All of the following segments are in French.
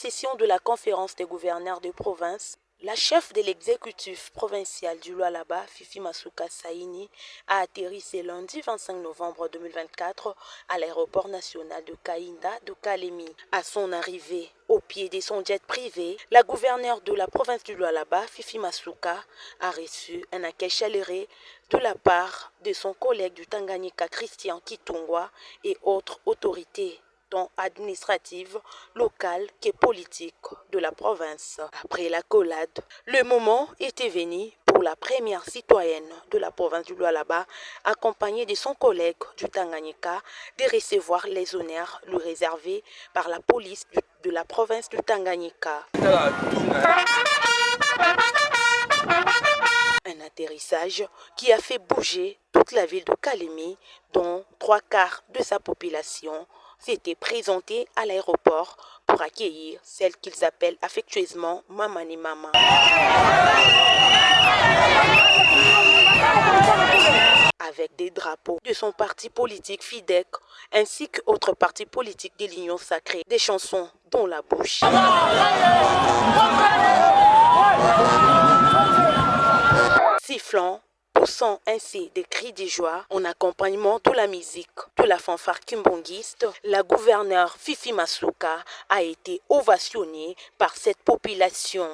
session de la conférence des gouverneurs de province, la chef de l'exécutif provincial du Lualaba, Fifi Masuka Saini, a atterri ce lundi 25 novembre 2024 à l'aéroport national de Kainda de Kalemi. À son arrivée, au pied de son jet privé, la gouverneure de la province du Lualaba, Fifi Masuka, a reçu un accueil chaleureux de la part de son collègue du Tanganyika, Christian Kitungwa, et autres autorités tant administrative, locale que politique de la province. Après l'accolade, le moment était venu pour la première citoyenne de la province du Lualaba, accompagnée de son collègue du Tanganyika, de recevoir les honneurs lui réservés par la police de la province du Tanganyika. Un atterrissage qui a fait bouger toute la ville de Kalemi, dont 3/4 de sa population s'était présentée à l'aéroport pour accueillir celle qu'ils appellent affectueusement Mamani Mama. Avec des drapeaux de son parti politique FIDEC ainsi qu'autres partis politiques de l'Union sacrée, des chansons dans la bouche. Sifflant, poussant ainsi des cris de joie en accompagnement de la musique de la fanfare kimbongiste, la gouverneure Fifi Masuka a été ovationnée par cette population.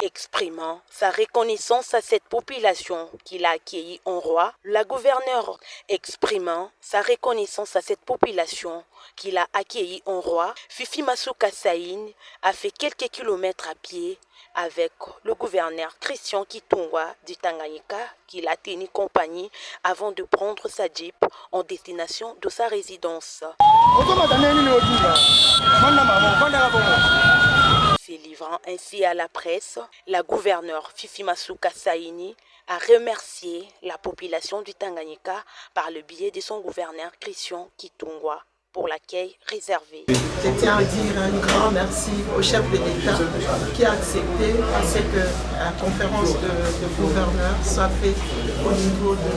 Exprimant sa reconnaissance à cette population qu'il a accueillie en roi, la gouverneure exprimant sa reconnaissance à cette population qu'il a accueillie en roi, Fifi Masuka Saini a fait quelques kilomètres à pied avec le gouverneur Christian Kitungwa du Tanganyika qui l'a tenu compagnie avant de prendre sa jeep en destination de sa résidence. Se livrant ainsi à la presse, la gouverneure Fifi Masuka Saini a remercié la population du Tanganyika par le biais de son gouverneur Christian Kitungwa pour l'accueil réservé. Je tiens à dire un grand merci au chef de l'État qui a accepté à ce que la conférence de gouverneurs soit faite au niveau de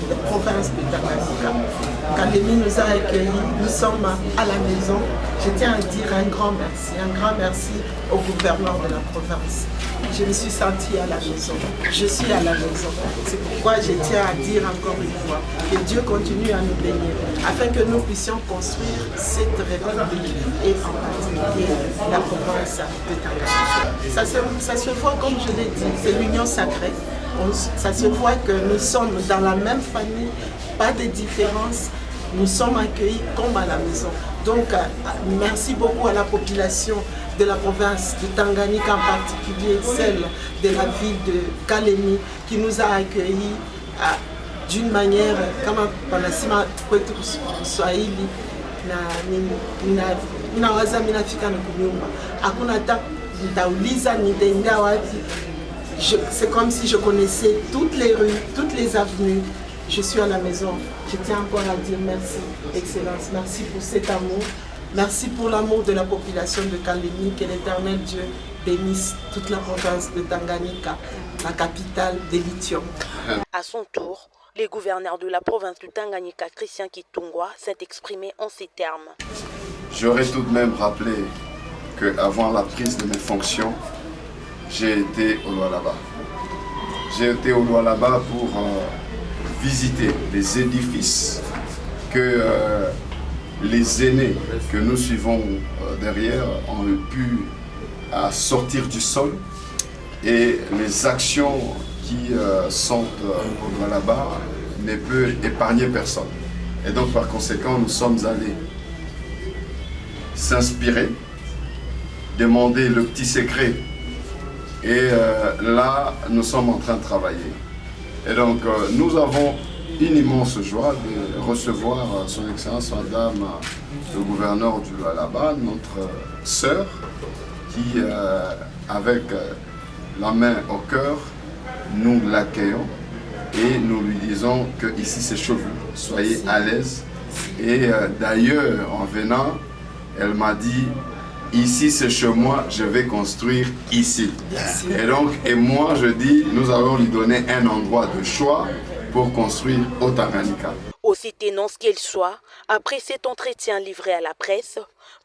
la province de Tanganyika. Kalemi nous a accueillis, nous sommes à la maison. Je tiens à dire un grand merci au gouverneur de la province. Je me suis sentie à la maison, je suis à la maison. C'est pourquoi je tiens à dire encore une fois que Dieu continue à nous bénir afin que nous puissions construire cette république et en particulier la province de Tanganyika. Ça se voit, comme je l'ai dit, c'est l'union sacrée. Ça se voit que nous sommes dans la même famille, pas de différence. Nous sommes accueillis comme à la maison. Donc, merci beaucoup à la population de la province de Tanganyika, en particulier celle de la ville de Kalemi, qui nous a accueillis d'une manière, comme panasima kwetu Swahili, c'est comme si je connaissais toutes les rues, toutes les avenues. Je suis à la maison. Je tiens encore à dire merci, Excellence. Merci pour cet amour. Merci pour l'amour de la population de Kalemi. Que l'Éternel Dieu bénisse toute la province de Tanganyika, la capitale des lithium. À son tour, le gouverneur de la province du Tanganyika, Christian Kitungwa, s'est exprimé en ces termes. J'aurais tout de même rappelé qu'avant la prise de mes fonctions, j'ai été au Lualaba. J'ai été au Lualaba pour visiter les édifices que les aînés que nous suivons derrière ont pu sortir du sol et les actions qui sont là-bas ne peuvent épargner personne. Et donc par conséquent, nous sommes allés s'inspirer, demander le petit secret et là nous sommes en train de travailler. Et donc nous avons une immense joie de recevoir son Excellence Madame le gouverneur du Lualaba, notre sœur, qui avec la main au cœur, nous l'accueillons et nous lui disons que ici c'est chez vous, soyez à l'aise. Et d'ailleurs en venant, elle m'a dit ici c'est chez moi, je vais construire ici. Et moi je dis, nous allons lui donner un endroit de choix pour construire au Tanganyika. Aussi ténonce qu'elle soit, après cet entretien livré à la presse,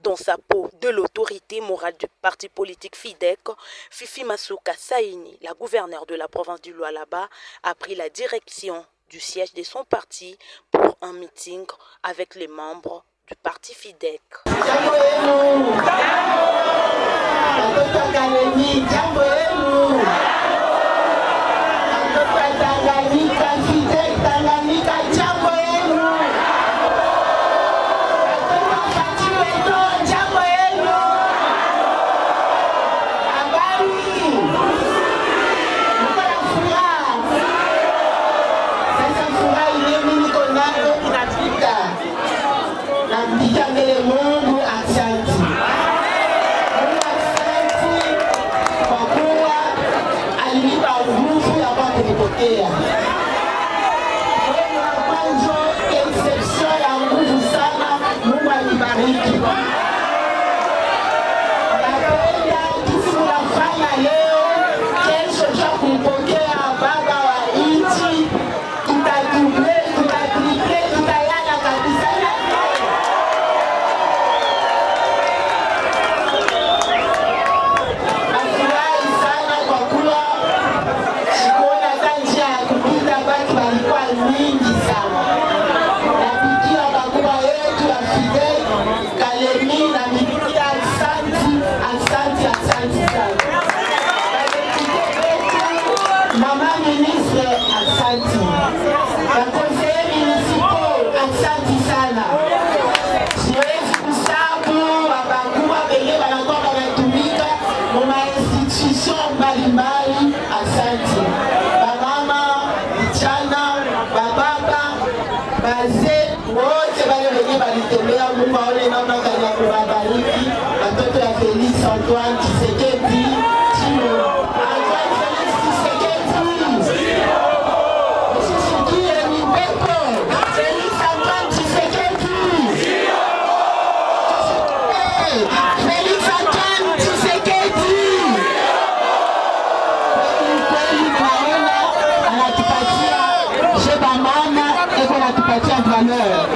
dans sa peau de l'autorité morale du parti politique FIDEC, Fifi Masuka Saini, la gouverneure de la province du Lualaba, a pris la direction du siège de son parti pour un meeting avec les membres du parti FIDEC. Antoine Tshisekedi Tshilombo. Antoine Félix Tshisekedi. Tshisekedi Mibeko. Félix Antoine Tshisekedi. Félix Antoine Tshisekedi. Kweli kwaona anatupatia sheba mama eko anatupatia valeur.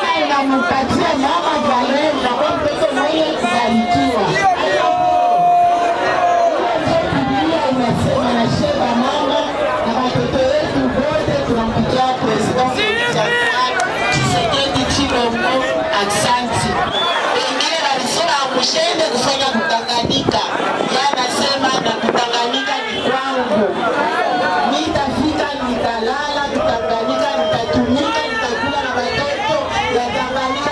Kama inampatia mama valeur na kwa mtoto mwenye kubarikiwa. Asante. Wengine walisema mshende kufanya kutanganyika. Yeye anasema na kutanganyika ni kwangu. Nitafika, nitalala, kutanganyika, nitatumika, nitakula na watoto ya Tanganyika.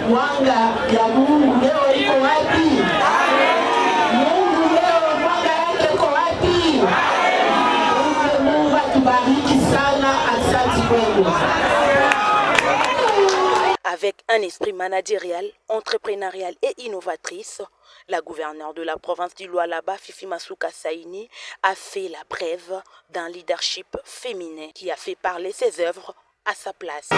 Mwanga ya Mungu leo iko wapi? Mungu leo mwanga yake iko wapi? Mungu atubariki sana, asante kwenu. Avec un esprit managérial, entrepreneurial et innovatrice, La gouverneure de la province du Lualaba, Fifi Masuka Saini, a fait la preuve d'un leadership féminin qui a fait parler ses œuvres à sa place.